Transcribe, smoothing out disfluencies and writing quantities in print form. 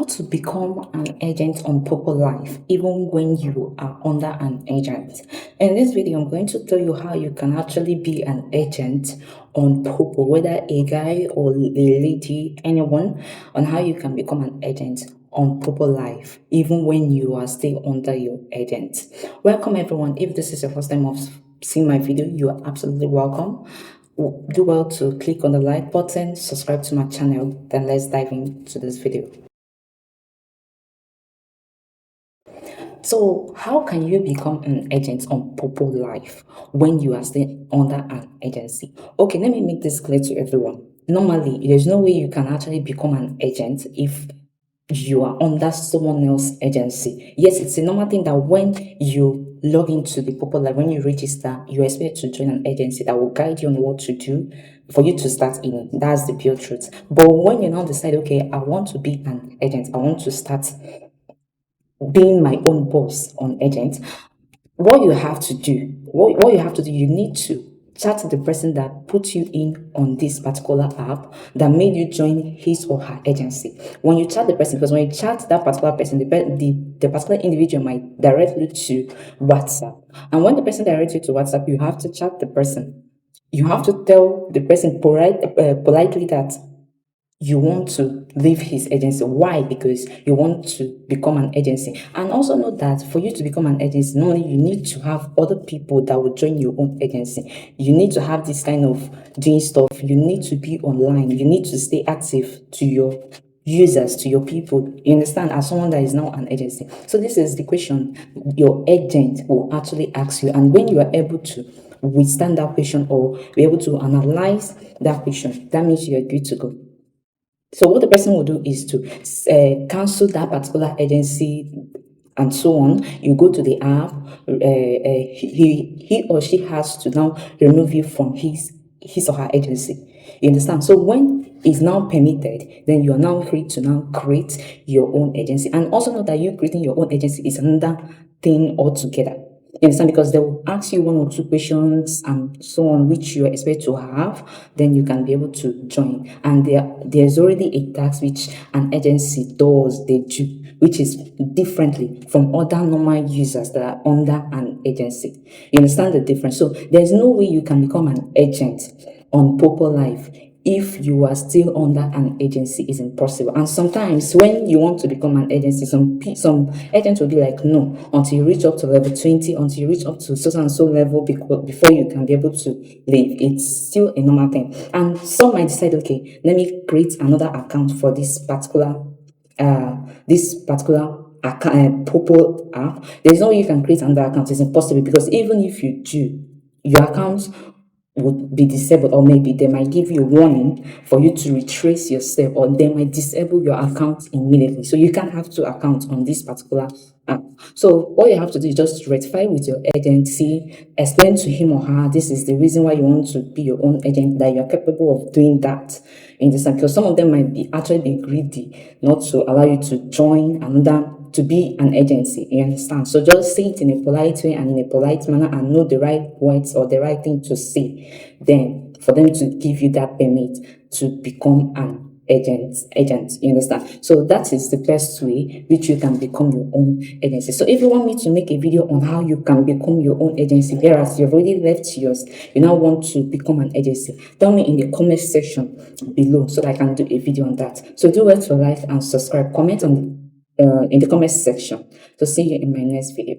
to become an agent on Poppo Life even when you are under an agent. In this video, I'm going to tell you how you can actually be an agent on Poppo, whether a guy or a lady, anyone, on how you can become an agent on Poppo Life even when you are still under your agent. Welcome everyone. If this is your first time of seeing my video, you are absolutely welcome. Do well to click on the like button, subscribe to my channel, then let's dive into this video. So, how can you become an agent on Poppo Life when you are still under an agency? Okay, let me make this clear to everyone. Normally, there's no way you can actually become an agent if you are under someone else's agency. Yes, it's a normal thing that when you log into the Poppo Life, when you register, you expect to join an agency that will guide you on what to do for you to start in. That's the pure truth. But when you now decide, okay, I want to be an agent, I want to start being my own boss on agent, what you have to do, you need to chat the person that put you in on this particular app that made you join his or her agency. When you chat the person, because when you chat that particular person, the particular individual might direct you to WhatsApp. And when the person directs you to WhatsApp, you have to chat the person. You have to tell the person politely that you want to leave his agency. Why? Because you want to become an agency. And also know that for you to become an agency, not only you need to have other people that will join your own agency. You need to have this kind of doing stuff. You need to be online. You need to stay active to your users, to your people. You understand? As someone that is now an agency. So this is the question your agent will actually ask you. And when you are able to withstand that question or be able to analyze that question, that means you are good to go. So what the person will do is to cancel that particular agency and so on. You go to the app. He or she has to now remove you from his or her agency. You understand? So when it's now permitted, then you are now free to now create your own agency. And also know that you creating your own agency is another thing altogether. You understand? Because they will ask you one or two questions and so on, which you expect to have, then you can be able to join. And there's already a tax which an agency does, they do, which is differently from other normal users that are under an agency. You understand the difference? So there's no way you can become an agent on Poppo Life if you are still under an agency. Is impossible. And sometimes when you want to become an agency, some agents will be like, no, until you reach up to level 20, until you reach up to so and so level before you can be able to leave. It's still a normal thing. And some might decide, okay, let me create another account for this particular account, Poppo app. There's no way you can create another account. It's impossible, because even if you do, your account would be disabled, or maybe they might give you a warning for you to retrace yourself, or they might disable your account immediately. So you can't have two accounts on this particular app. So all you have to do is just rectify with your agency, explain to him or her this is the reason why you want to be your own agent, that you're capable of doing that. In this, because some of them might be actually be greedy not to allow you to join another, to be an agency. You understand? So just say it in a polite way and in a polite manner, and know the right words or the right thing to say. Then for them to give you that permit to become an agent. You understand? So that is the best way which you can become your own agency. So if you want me to make a video on how you can become your own agency, whereas you've already left yours, you now want to become an agency, tell me in the comment section below so that I can do a video on that. So do well to like and subscribe, comment on in the comment section. So see you in my next video.